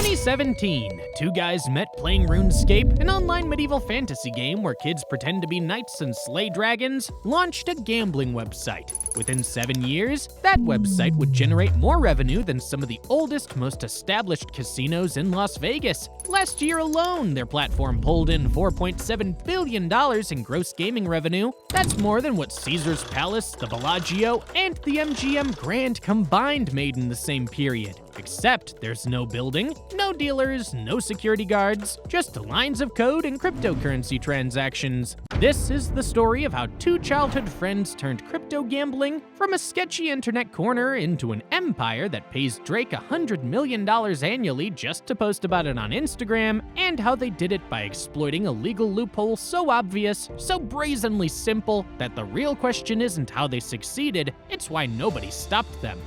2017, two guys met playing RuneScape, an online medieval fantasy game where kids pretend to be knights and slay dragons, launched a gambling website. Within 7 years, that website would generate more revenue than some of the oldest, most established casinos in Las Vegas. Last year alone, their platform pulled in $4.7 billion in gross gaming revenue. That's more than what Caesar's Palace, the Bellagio, and the MGM Grand combined made in the same period. Except there's no building, no dealers, no security guards, just lines of code and cryptocurrency transactions. This is the story of how two childhood friends turned crypto gambling from a sketchy internet corner into an empire that pays Drake $100 million annually just to post about it on Instagram, and how they did it by exploiting a legal loophole so obvious, so brazenly simple, that the real question isn't how they succeeded, it's why nobody stopped them.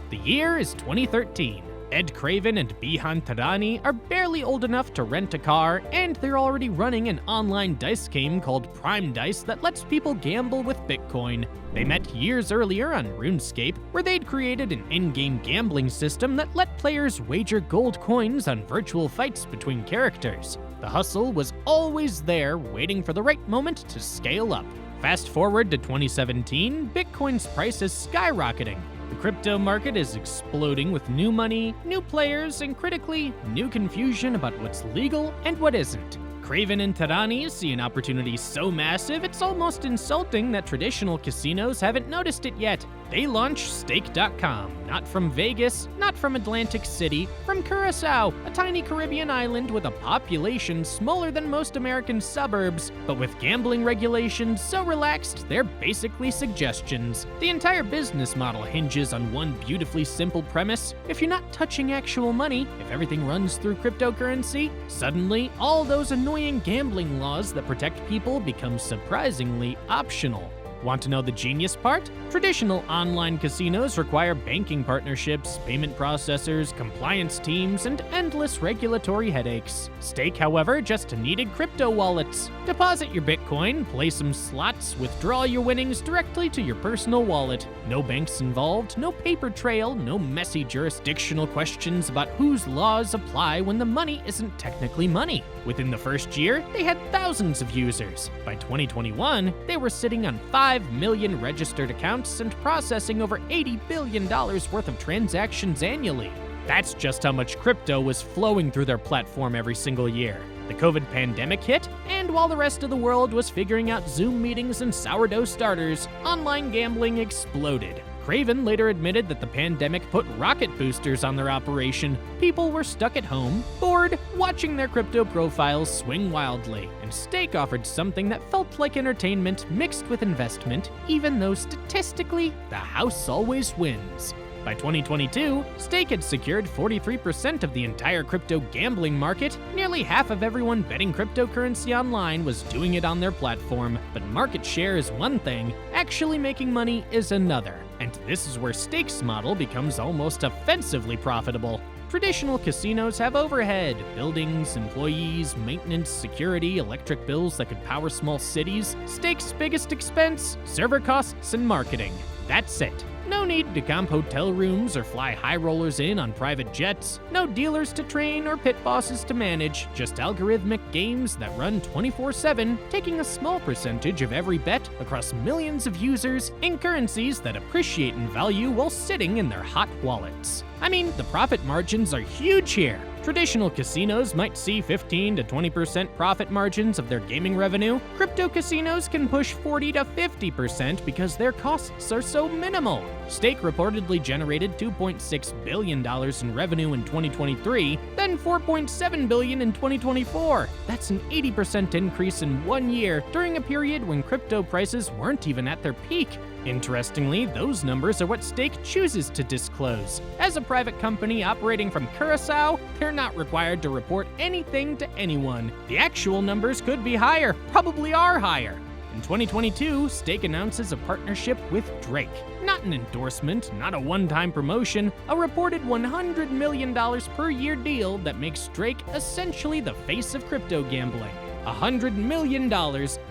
The year is 2013. Ed Craven and Bihan Tarani are barely old enough to rent a car, and they're already running an online dice game called Prime Dice that lets people gamble with Bitcoin. They met years earlier on RuneScape, where they'd created an in-game gambling system that let players wager gold coins on virtual fights between characters. The hustle was always there, waiting for the right moment to scale up. Fast forward to 2017, Bitcoin's price is skyrocketing. The crypto market is exploding with new money, new players, and critically, new confusion about what's legal and what isn't. Craven and Tarani see an opportunity so massive it's almost insulting that traditional casinos haven't noticed it yet. They launched Stake.com, not from Vegas, not from Atlantic City, from Curacao, a tiny Caribbean island with a population smaller than most American suburbs, but with gambling regulations so relaxed they're basically suggestions. The entire business model hinges on one beautifully simple premise: if you're not touching actual money, if everything runs through cryptocurrency, suddenly all those annoying gambling laws that protect people become surprisingly optional. Want to know the genius part? Traditional online casinos require banking partnerships, payment processors, compliance teams, and endless regulatory headaches. Stake, however, just needed crypto wallets. Deposit your Bitcoin, play some slots, withdraw your winnings directly to your personal wallet. No banks involved, no paper trail, no messy jurisdictional questions about whose laws apply when the money isn't technically money. Within the first year, they had thousands of users. By 2021, they were sitting on 5 million registered accounts and processing over $80 billion worth of transactions annually. That's just how much crypto was flowing through their platform every single year. The COVID pandemic hit, and while the rest of the world was figuring out Zoom meetings and sourdough starters, online gambling exploded. Craven later admitted that the pandemic put rocket boosters on their operation. People were stuck at home, bored, watching their crypto profiles swing wildly, and Stake offered something that felt like entertainment mixed with investment, even though statistically, the house always wins. By 2022, Stake had secured 43% of the entire crypto gambling market. Nearly half of everyone betting cryptocurrency online was doing it on their platform. But market share is one thing, actually making money is another. And this is where Stake's model becomes almost offensively profitable. Traditional casinos have overhead, buildings, employees, maintenance, security, electric bills that could power small cities. Stake's biggest expense? Server costs and marketing. That's it. No need to comp hotel rooms or fly high rollers in on private jets. No dealers to train or pit bosses to manage. Just algorithmic games that run 24/7, taking a small percentage of every bet across millions of users in currencies that appreciate in value while sitting in their hot wallets. I mean, the profit margins are huge here. Traditional casinos might see 15 to 20% profit margins of their gaming revenue. Crypto casinos can push 40 to 50% because their costs are so minimal. Stake reportedly generated $2.6 billion in revenue in 2023, then $4.7 billion in 2024. That's an 80% increase in 1 year during a period when crypto prices weren't even at their peak. Interestingly, those numbers are what Stake chooses to disclose. As a private company operating from Curacao, they're not required to report anything to anyone. The actual numbers could be higher, probably are higher. In 2022, Stake announces a partnership with Drake. Not an endorsement, not a one-time promotion, a reported $100 million per year deal that makes Drake essentially the face of crypto gambling. $100 million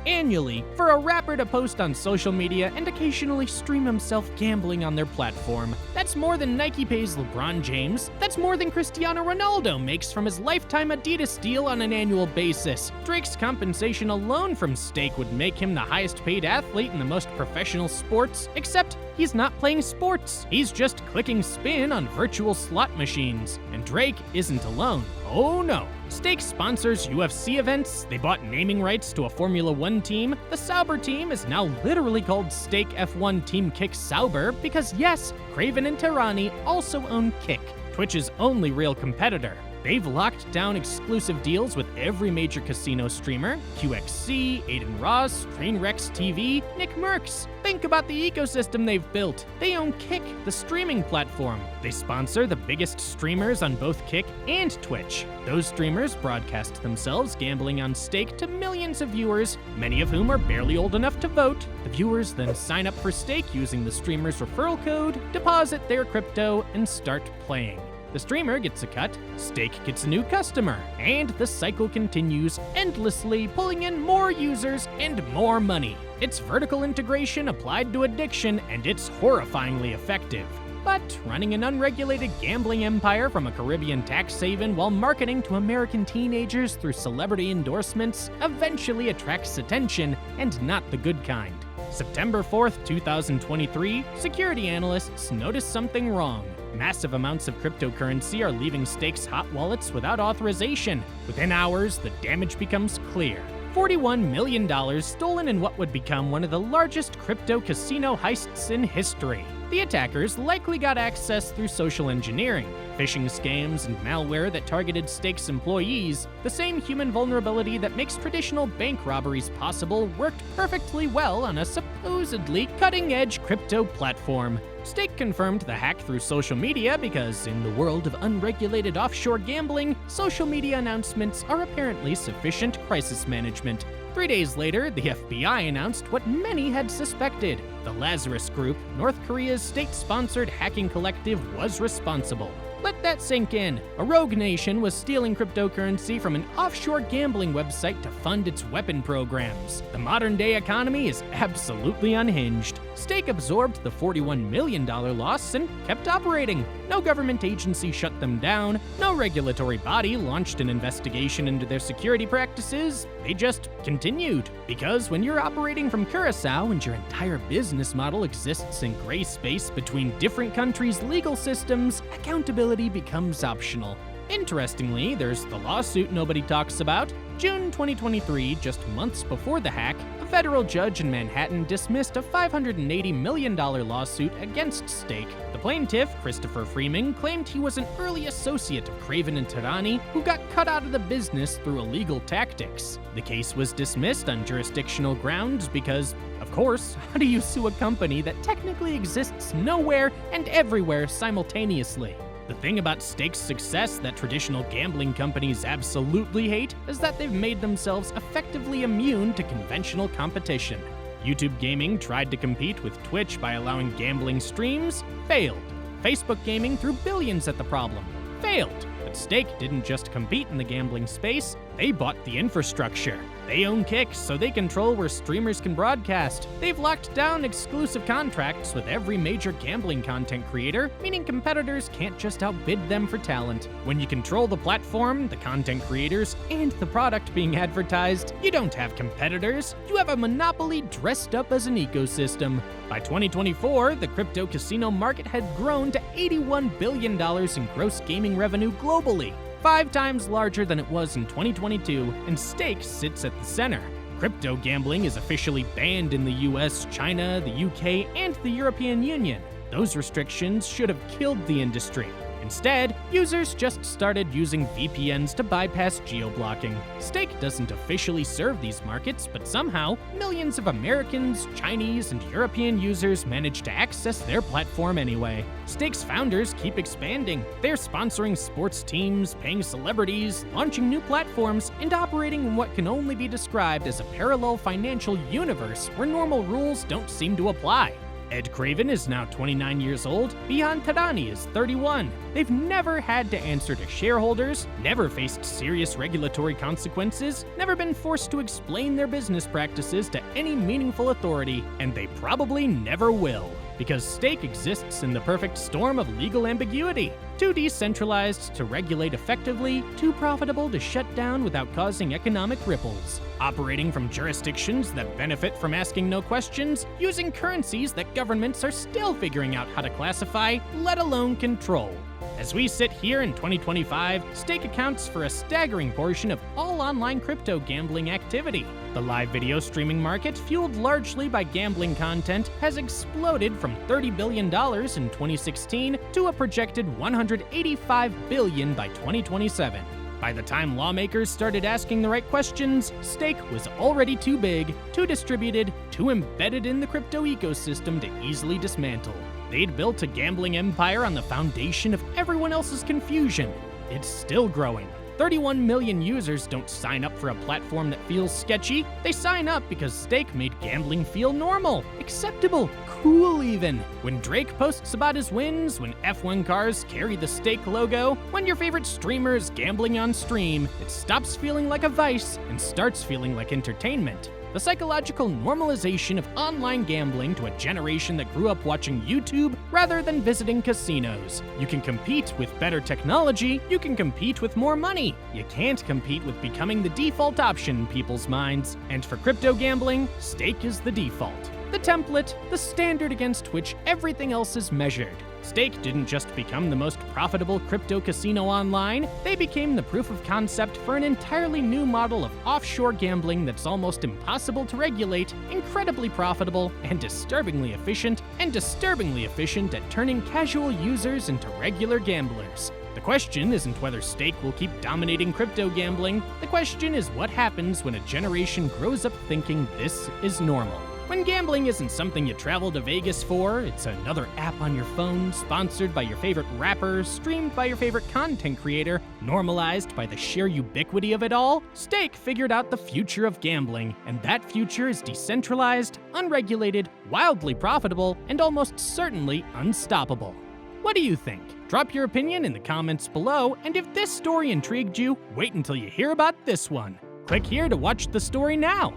annually for a rapper to post on social media and occasionally stream himself gambling on their platform. That's more than Nike pays LeBron James. That's more than Cristiano Ronaldo makes from his lifetime Adidas deal on an annual basis. Drake's compensation alone from Stake would make him the highest paid athlete in the most professional sports, except he's not playing sports. He's just clicking spin on virtual slot machines. And Drake isn't alone. Oh no. Stake sponsors UFC events, they bought naming rights to a Formula One team. The Sauber team is now literally called Stake F1 Team Kick Sauber because yes, Craven and Tirani also own Kick, Twitch's only real competitor. They've locked down exclusive deals with every major casino streamer, QXC, Aiden Ross, Trainwrecks TV, Nick Merckx. Think about the ecosystem they've built. They own Kick, the streaming platform. They sponsor the biggest streamers on both Kick and Twitch. Those streamers broadcast themselves gambling on Stake to millions of viewers, many of whom are barely old enough to vote. The viewers then sign up for Stake using the streamer's referral code, deposit their crypto, and start playing. The streamer gets a cut, Stake gets a new customer, and the cycle continues endlessly, pulling in more users and more money. It's vertical integration applied to addiction, and it's horrifyingly effective. But running an unregulated gambling empire from a Caribbean tax haven while marketing to American teenagers through celebrity endorsements eventually attracts attention, and not the good kind. September 4th, 2023, security analysts noticed something wrong. Massive amounts of cryptocurrency are leaving Stake's hot wallets without authorization. Within hours, the damage becomes clear. $41 million stolen in what would become one of the largest crypto casino heists in history. The attackers likely got access through social engineering, phishing scams, and malware that targeted Stake's employees. The same human vulnerability that makes traditional bank robberies possible worked perfectly well on a supposedly cutting-edge crypto platform. Stake confirmed the hack through social media because, in the world of unregulated offshore gambling, social media announcements are apparently sufficient crisis management. 3 days later, the FBI announced what many had suspected. The Lazarus Group, North Korea's state-sponsored hacking collective, was responsible. Let that sink in. A rogue nation was stealing cryptocurrency from an offshore gambling website to fund its weapon programs. The modern-day economy is absolutely unhinged. Stake absorbed the $41 million loss and kept operating. No government agency shut them down. No regulatory body launched an investigation into their security practices. They just continued. Because when you're operating from Curacao and your entire business model exists in gray space between different countries' legal systems, accountability becomes optional. Interestingly, there's the lawsuit nobody talks about. June 2023, just months before the hack, a federal judge in Manhattan dismissed a $580 million lawsuit against Stake. The plaintiff, Christopher Freeman, claimed he was an early associate of Craven and Tirani who got cut out of the business through illegal tactics. The case was dismissed on jurisdictional grounds because, of course, how do you sue a company that technically exists nowhere and everywhere simultaneously? The thing about Stake's success that traditional gambling companies absolutely hate is that they've made themselves effectively immune to conventional competition. YouTube Gaming tried to compete with Twitch by allowing gambling streams, failed. Facebook Gaming threw billions at the problem, failed. But Stake didn't just compete in the gambling space, they bought the infrastructure. They own Kick, so they control where streamers can broadcast. They've locked down exclusive contracts with every major gambling content creator, meaning competitors can't just outbid them for talent. When you control the platform, the content creators, and the product being advertised, you don't have competitors. You have a monopoly dressed up as an ecosystem. By 2024, the crypto casino market had grown to $81 billion in gross gaming revenue globally. 5 times larger than it was in 2022, and Stake sits at the center. Crypto gambling is officially banned in the US, China, the UK, and the European Union. Those restrictions should have killed the industry. Instead, users just started using VPNs to bypass geo-blocking. Stake doesn't officially serve these markets, but somehow, millions of Americans, Chinese, and European users manage to access their platform anyway. Stake's founders keep expanding. They're sponsoring sports teams, paying celebrities, launching new platforms, and operating in what can only be described as a parallel financial universe where normal rules don't seem to apply. Ed Craven is now 29 years old, Bihan Tarani is 31. They've never had to answer to shareholders, never faced serious regulatory consequences, never been forced to explain their business practices to any meaningful authority, and they probably never will. Because Stake exists in the perfect storm of legal ambiguity. Too decentralized to regulate effectively, too profitable to shut down without causing economic ripples. Operating from jurisdictions that benefit from asking no questions, using currencies that governments are still figuring out how to classify, let alone control. As we sit here in 2025, Stake accounts for a staggering portion of all online crypto gambling activity. The live video streaming market, fueled largely by gambling content, has exploded from $30 billion in 2016 to a projected $185 billion by 2027. By the time lawmakers started asking the right questions, Stake was already too big, too distributed, too embedded in the crypto ecosystem to easily dismantle. They'd built a gambling empire on the foundation of everyone else's confusion. It's still growing. 31 million users don't sign up for a platform that feels sketchy. They sign up because Stake made gambling feel normal, acceptable, cool even. When Drake posts about his wins, when F1 cars carry the Stake logo, when your favorite streamer is gambling on stream, it stops feeling like a vice and starts feeling like entertainment. The psychological normalization of online gambling to a generation that grew up watching YouTube rather than visiting casinos. You can compete with better technology, you can compete with more money. You can't compete with becoming the default option in people's minds. And for crypto gambling, Stake is the default. The template, the standard against which everything else is measured. Stake didn't just become the most profitable crypto casino online, they became the proof of concept for an entirely new model of offshore gambling that's almost impossible to regulate, incredibly profitable, and disturbingly efficient at turning casual users into regular gamblers. The question isn't whether Stake will keep dominating crypto gambling, the question is what happens when a generation grows up thinking this is normal. When gambling isn't something you travel to Vegas for, it's another app on your phone, sponsored by your favorite rapper, streamed by your favorite content creator, normalized by the sheer ubiquity of it all, Stake figured out the future of gambling, and that future is decentralized, unregulated, wildly profitable, and almost certainly unstoppable. What do you think? Drop your opinion in the comments below, and if this story intrigued you, wait until you hear about this one. Click here to watch the story now.